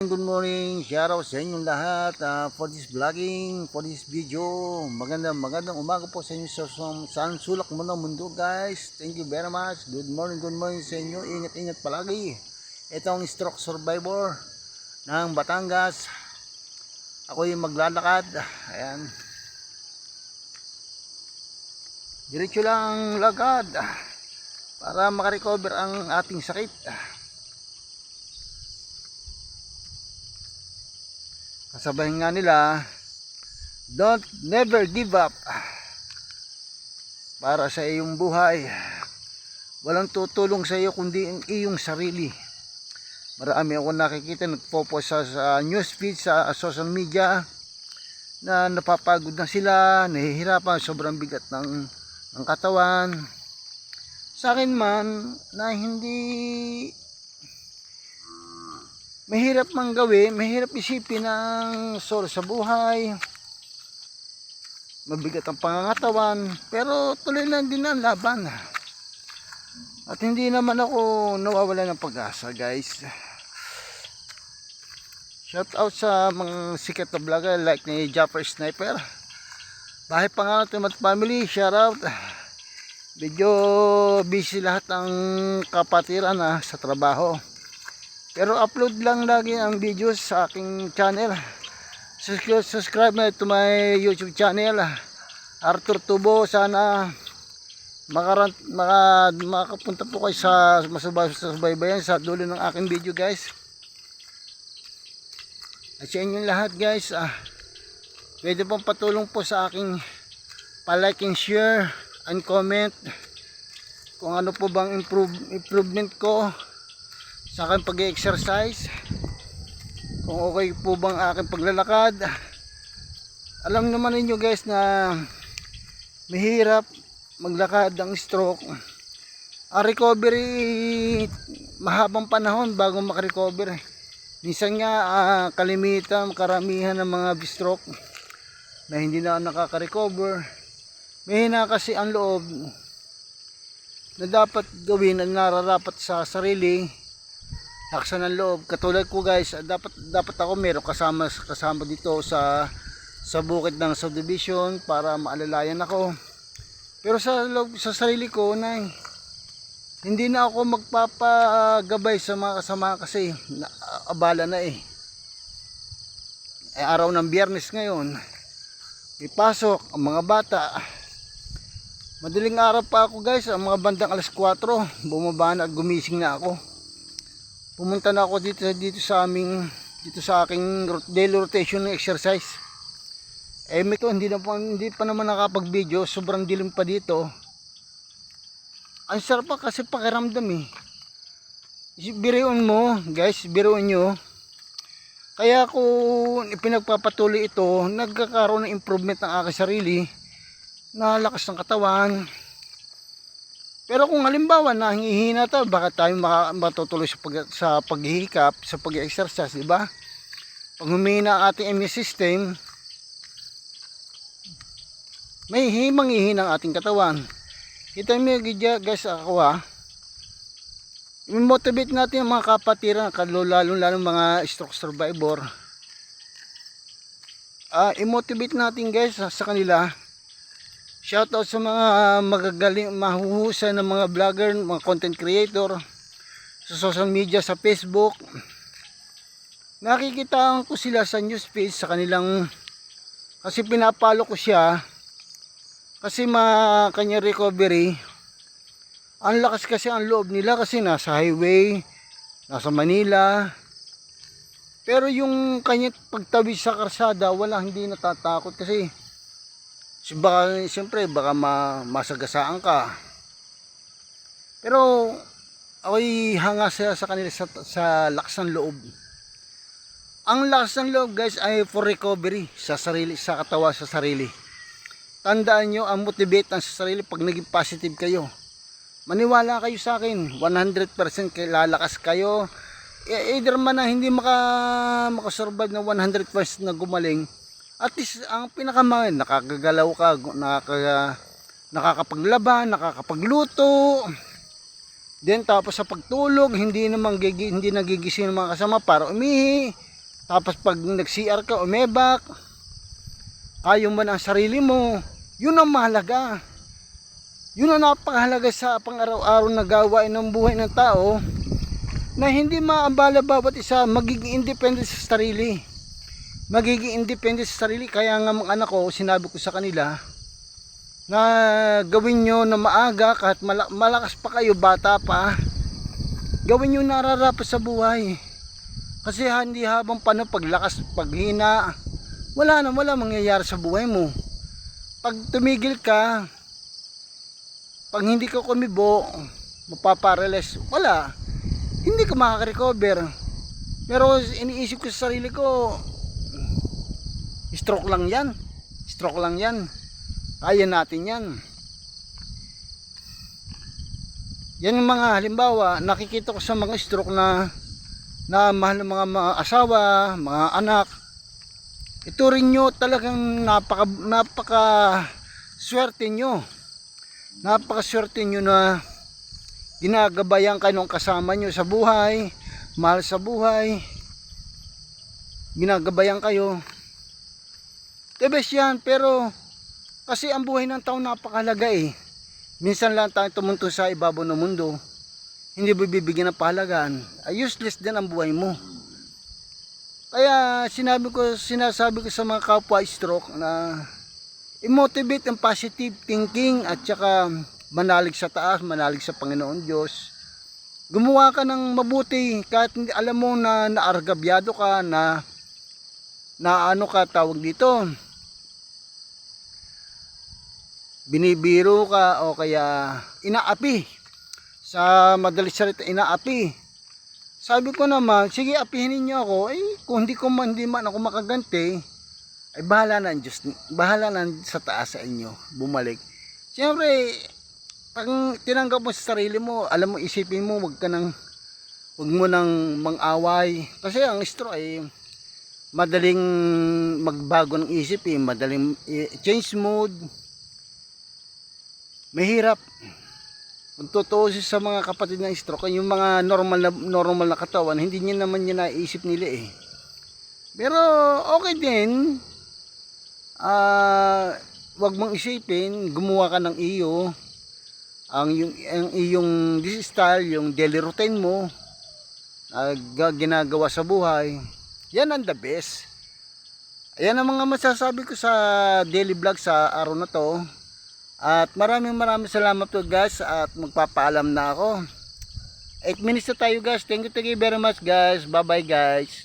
Good morning, shoutout sa inyong lahat for this vlogging, for this video. Magandang umaga po sa inyo sa saan sulok mo ng mundo, guys. Thank you very much. Good morning sa inyo. Ingat palagi. Ito ang stroke survivor ng Batangas. Ako yung maglalakad. Ayan. Diretso lang lagad para makarecover ang ating sakit. Kasabahin nga nila, never give up. Para sa iyong buhay, walang tutulong sa iyo kundi ang iyong sarili. Marami ako nakikita nagpo-post sa newsfeed, sa social media, na napapagod na sila, nahihirapan, sobrang bigat ng katawan. Sa akin man, na hindi mahirap mang gawin, mahirap isipin ng solo sa buhay, mabigat ang pangangatawan, pero tuloy lang din ang laban. At hindi naman ako nawawala ng pag-asa, guys. Shout out sa mga sikat na vlogger like ni Japper Sniper, Bahay Pangalan Timat Family. Shout out. Medyo busy lahat ng kapatiran sa trabaho, pero upload lang lagi ang videos sa aking channel. Subscribe na to my YouTube channel, Arthur Tubo. Sana makapunta po kayo sa masubaybayan sa dulo ng aking video, guys. At sa inyong lahat, guys, pwede pong patulong po sa aking palike and share and comment kung ano po bang improvement ko sa aking pag-exercise, kung okay po bang aking paglalakad. Alam naman ninyo, guys, na mahirap maglakad ang stroke. Ang recovery, mahabang panahon bago makarecover. Minsan nga karamihan ng mga stroke na hindi na nakaka-recover. Mahina kasi ang loob na dapat gawin ang nararapat sa sarili. Laksan ng loob. Katulad ko, guys, dapat ako meron kasama dito sa bukid ng subdivision para maalalayan ako. Pero sa sarili ko na hindi na ako magpapagabay sa mga kasama kasi abala na araw ng Biyernes ngayon, may pasok ang mga bata. Madaling araw pa ako, guys, ang mga bandang alas 4 bumaba na at gumising na ako. Pumunta na ako dito sa aking daily rotation ng exercise. Hindi pa naman nakapag-video, sobrang dilim pa dito. Ang sarap pa kasi pakiramdam Biruin mo, guys, biruin nyo. Kaya ako pinagpapatuloy ito, nagkakaroon ng improvement ng aking sarili, na lakas ng katawan. Pero kung halimbawa na hihina tayo, baka tayo matutuloy sa paghihikap, sa pag-exercise, di ba? Pag humina ang ating immune system, may manghihina ang ating katawan. Kita mo, guys, ako i-motivate natin ang mga kapatiran, lalo mga stroke survivor. I-motivate natin, guys, sa kanila. Shoutout sa mga magagaling, mahuhusay ng mga vlogger, mga content creator sa social media, sa Facebook. Nakikita ko sila sa newsfeed sa kanilang, kasi pinapalo ko siya kasi kanya recovery. Ang lakas kasi ang loob nila kasi nasa highway, nasa Manila. Pero yung kanya pagtawid sa karsada, hindi natatakot kasi siyempre baka masagasaan ka. Pero ako'y hanga sa kanila sa lakas ng loob. Ang lakas ng loob, guys, ay for recovery sa sarili, sa katawan, sa sarili. Tandaan nyo, ang motivate ang sa sarili pag naging positive kayo. Maniwala kayo sa akin, 100% lalakas kayo. Either man na hindi makasurvive na 100% na gumaling, at least ang pinakamahal, nakakagalaw ka, nakakapaglaban, nakakapagluto. Then tapos sa pagtulog, hindi nagigising ng mga kasama para umihi. Tapos pag nag-CR ka, umebak, ayaw mo ng sarili mo, yun ang mahalaga. Yun ang napakahalaga sa pang-araw-araw na gawain ng buhay ng tao, na hindi maambala bawat isa, magiging independent sa sarili. Magiging independent sa sarili. Kaya nga mga anak ko, sinabi ko sa kanila, na gawin nyo na maaga, kahit malakas pa kayo, bata pa, gawin nyo nararapat sa buhay. Kasi hindi habang paglakas, paghina, wala mangyayari sa buhay mo. Pag tumigil ka, pag hindi ka kumibo, mapaparalize, wala. Hindi ka makaka-recover. Pero iniisip ko sa sarili ko, stroke lang yan. Stroke lang yan. Kaya natin yan. Yan yung mga halimbawa, nakikita ko sa mga stroke na mahal ng mga asawa, mga anak. Ito rin nyo talagang napaka swerte nyo. Napaka swerte nyo na ginagabayan kayo ng kasama nyo sa buhay, mahal sa buhay. Ginagabayan kayo. The best yan, pero kasi ang buhay ng tao napakahalaga eh. Minsan lang tayo tumunto sa ibabaw ng mundo, hindi mo bibigyan ng pahalagaan, useless din ang buhay mo. Kaya sinasabi ko sa mga kapwa stroke na i-motivate ang positive thinking at saka manalig sa taas, manalig sa Panginoon Diyos. Gumawa ka ng mabuti kahit hindi alam mo na naargabyado ka, na ano ka tawag dito, binibiro ka o kaya inaapi. Sa madaling salita, inaapi. Sabi ko naman, sige apihin niyo ako, kung hindi man ako makaganti, ay bahala na ang Diyos, bahala na sa taas sa inyo, bumalik. Siyempre, pag tinanggap mo sa sarili mo, alam mo, isipin mo, wag mo nang mang-away. Kasi ang stroke ay madaling magbago ng isip, madaling change mood. Mahirap. Kung totoo sa mga kapatid ng stroke, yung mga normal na katawan, hindi niya naman niya naisip nila eh. Pero okay din. Wag mong isipin, gumawa ka ng iyo, ang iyong style, yung daily routine mo, ginagawa sa buhay. Yan ang the best. Ayan ang mga masasabi ko sa daily vlog sa araw na to. At maraming salamat po guys, at magpapaalam na ako. 8 minutes na tayo guys. Thank you very much guys. Bye bye guys.